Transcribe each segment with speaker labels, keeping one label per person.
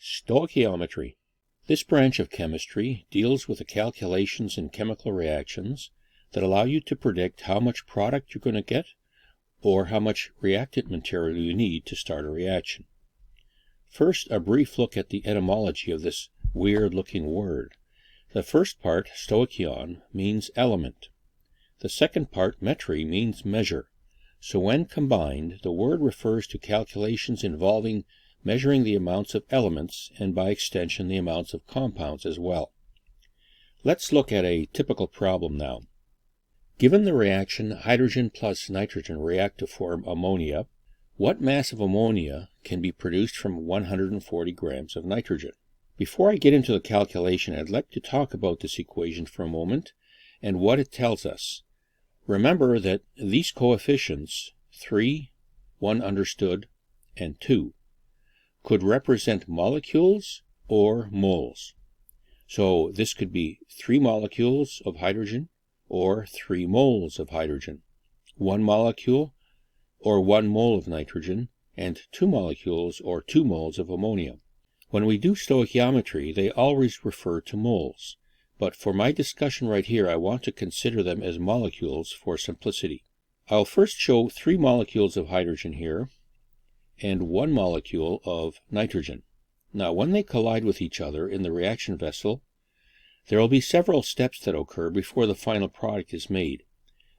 Speaker 1: Stoichiometry. This branch of chemistry deals with the calculations in chemical reactions that allow you to predict how much product you're going to get or how much reactant material you need to start a reaction. First, a brief look at the etymology of this weird-looking word. The first part, stoichion, means element. The second part, metry, means measure. So when combined, the word refers to calculations involving measuring the amounts of elements and by extension the amounts of compounds as well. Let's look at a typical problem now. Given the reaction hydrogen plus nitrogen react to form ammonia, what mass of ammonia can be produced from 140 grams of nitrogen? Before I get into the calculation, I'd like to talk about this equation for a moment and what it tells us. Remember that these coefficients, 3, 1 understood, and 2, could represent molecules or moles. So this could be 3 molecules of hydrogen or 3 moles of hydrogen, 1 molecule or 1 mole of nitrogen, and 2 molecules or 2 moles of ammonia. When we do stoichiometry, they always refer to moles, but for my discussion right here, I want to consider them as molecules for simplicity. I'll first show 3 molecules of hydrogen here, and 1 molecule of nitrogen. Now, when they collide with each other in the reaction vessel, there will be several steps that occur before the final product is made.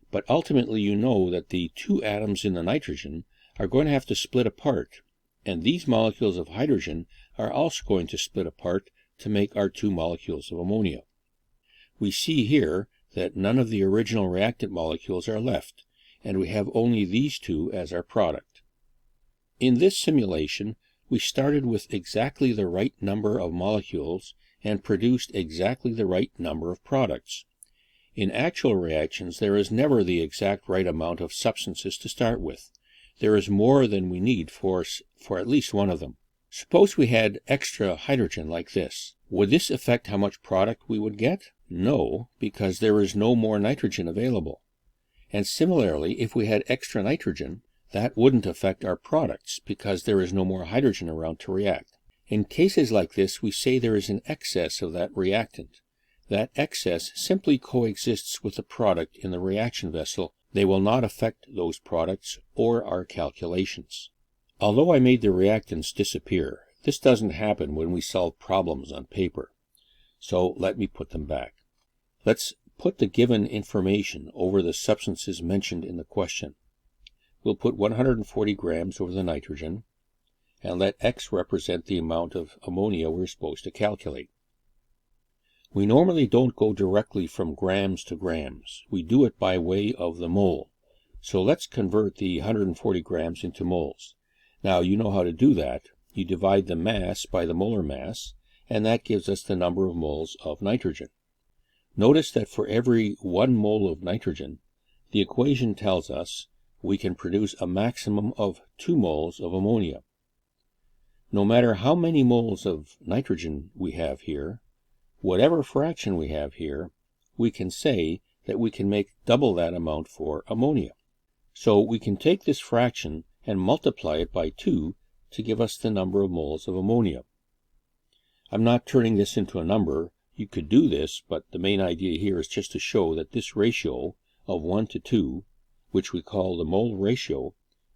Speaker 1: But ultimately, you know that the 2 atoms in the nitrogen are going to have to split apart, and these molecules of hydrogen are also going to split apart to make our 2 molecules of ammonia. We see here that none of the original reactant molecules are left, and we have only these 2 as our product. In this simulation, we started with exactly the right number of molecules and produced exactly the right number of products. In actual reactions, there is never the exact right amount of substances to start with. There is more than we need for at least one of them. Suppose we had extra hydrogen like this. Would this affect how much product we would get? No, because there is no more nitrogen available. And similarly, if we had extra nitrogen, that wouldn't affect our products because there is no more hydrogen around to react. In cases like this, we say there is an excess of that reactant. That excess simply coexists with the product in the reaction vessel. They will not affect those products or our calculations. Although I made the reactants disappear, this doesn't happen when we solve problems on paper. So let me put them back. Let's put the given information over the substances mentioned in the question. We'll put 140 grams over the nitrogen, and let X represent the amount of ammonia we're supposed to calculate. We normally don't go directly from grams to grams. We do it by way of the mole. So let's convert the 140 grams into moles. Now you know how to do that. You divide the mass by the molar mass, and that gives us the number of moles of nitrogen. Notice that for every 1 mole of nitrogen, the equation tells us we can produce a maximum of 2 moles of ammonia. No matter how many moles of nitrogen we have here, whatever fraction we have here, we can say that we can make double that amount for ammonia. So we can take this fraction and multiply it by 2 to give us the number of moles of ammonia. I'm not turning this into a number. You could do this, but the main idea here is just to show that this ratio of 1 to 2, which we call the mole ratio,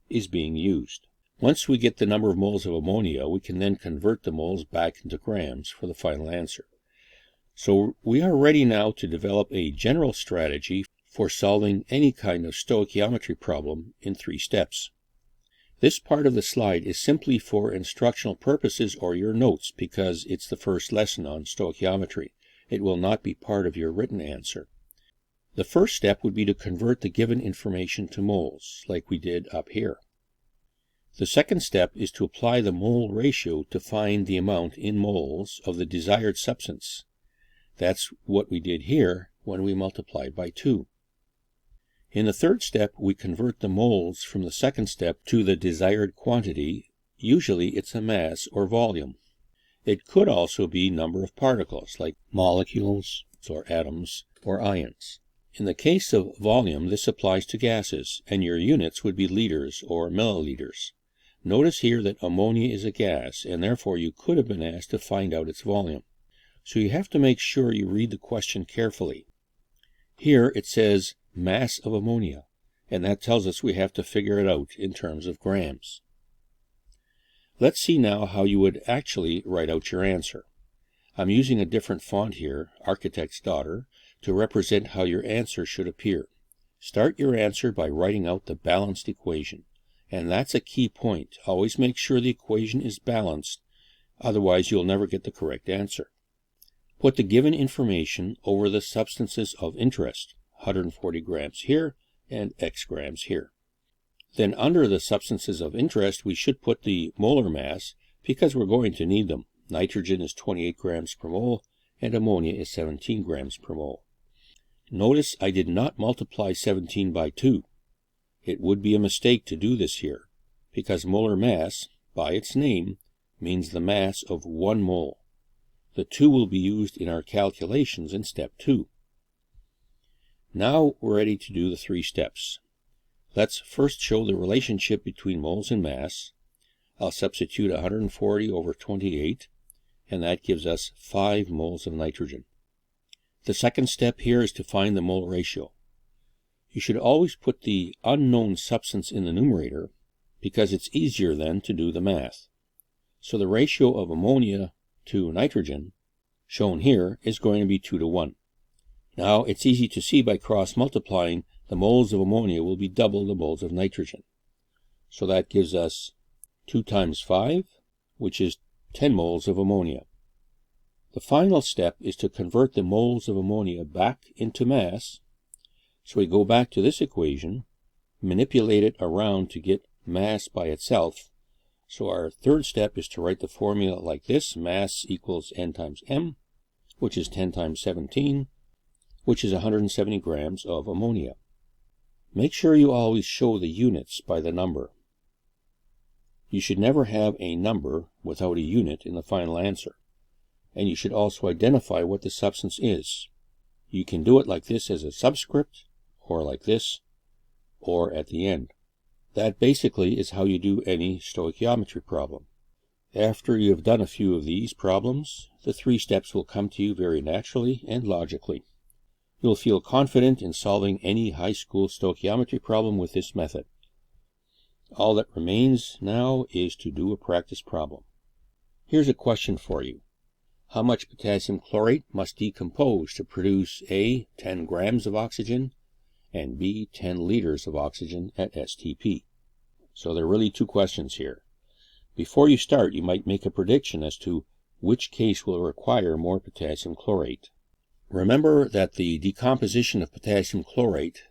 Speaker 1: is being used. Once we get the number of moles of ammonia, we can then convert the moles back into grams for the final answer. So we are ready now to develop a general strategy for solving any kind of stoichiometry problem in 3 steps. This part of the slide is simply for instructional purposes or your notes because it's the first lesson on stoichiometry. It will not be part of your written answer. The first step would be to convert the given information to moles, like we did up here. The second step is to apply the mole ratio to find the amount in moles of the desired substance. That's what we did here when we multiplied by 2. In the third step, we convert the moles from the second step to the desired quantity. Usually it's a mass or volume. It could also be number of particles, like molecules or atoms or ions. In the case of volume, this applies to gases, and your units would be liters or milliliters. Notice here that ammonia is a gas, and therefore you could have been asked to find out its volume. So you have to make sure you read the question carefully. Here it says mass of ammonia, and that tells us we have to figure it out in terms of grams. Let's see now how you would actually write out your answer. I'm using a different font here, Architect's Daughter, to represent how your answer should appear. Start your answer by writing out the balanced equation. And that's a key point. Always make sure the equation is balanced, otherwise you'll never get the correct answer. Put the given information over the substances of interest, 140 grams here and X grams here. Then under the substances of interest, we should put the molar mass because we're going to need them. Nitrogen is 28 grams per mole and ammonia is 17 grams per mole. Notice I did not multiply 17 by 2. It would be a mistake to do this here, because molar mass, by its name, means the mass of 1 mole. The 2 will be used in our calculations in step 2. Now we're ready to do the 3 steps. Let's first show the relationship between moles and mass. I'll substitute 140 over 28, and that gives us 5 moles of nitrogen. The second step here is to find the mole ratio. You should always put the unknown substance in the numerator because it's easier then to do the math. So the ratio of ammonia to nitrogen, shown here, is going to be 2 to 1. Now it's easy to see by cross-multiplying the moles of ammonia will be double the moles of nitrogen. So that gives us 2 times 5, which is 10 moles of ammonia. The final step is to convert the moles of ammonia back into mass. So we go back to this equation, manipulate it around to get mass by itself. So our third step is to write the formula like this: mass equals N times M, which is 10 times 17, which is 170 grams of ammonia. Make sure you always show the units by the number. You should never have a number without a unit in the final answer. And you should also identify what the substance is. You can do it like this as a subscript, or like this, or at the end. That basically is how you do any stoichiometry problem. After you have done a few of these problems, the 3 steps will come to you very naturally and logically. You'll feel confident in solving any high school stoichiometry problem with this method. All that remains now is to do a practice problem. Here's a question for you. How much potassium chlorate must decompose to produce A, 10 grams of oxygen, and B, 10 liters of oxygen at STP? So there are really 2 questions here. Before you start, you might make a prediction as to which case will require more potassium chlorate. Remember that the decomposition of potassium chlorate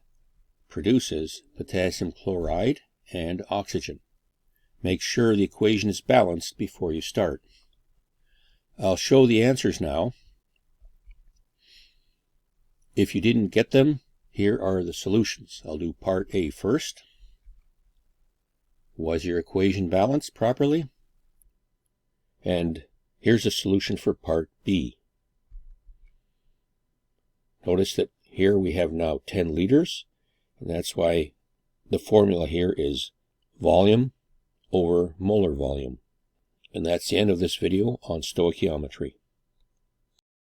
Speaker 1: produces potassium chloride and oxygen. Make sure the equation is balanced before you start. I'll show the answers now. If you didn't get them, here are the solutions. I'll do part A first. Was your equation balanced properly? And here's a solution for part B. Notice that here we have now 10 liters, and that's why the formula here is volume over molar volume. And that's the end of this video on stoichiometry.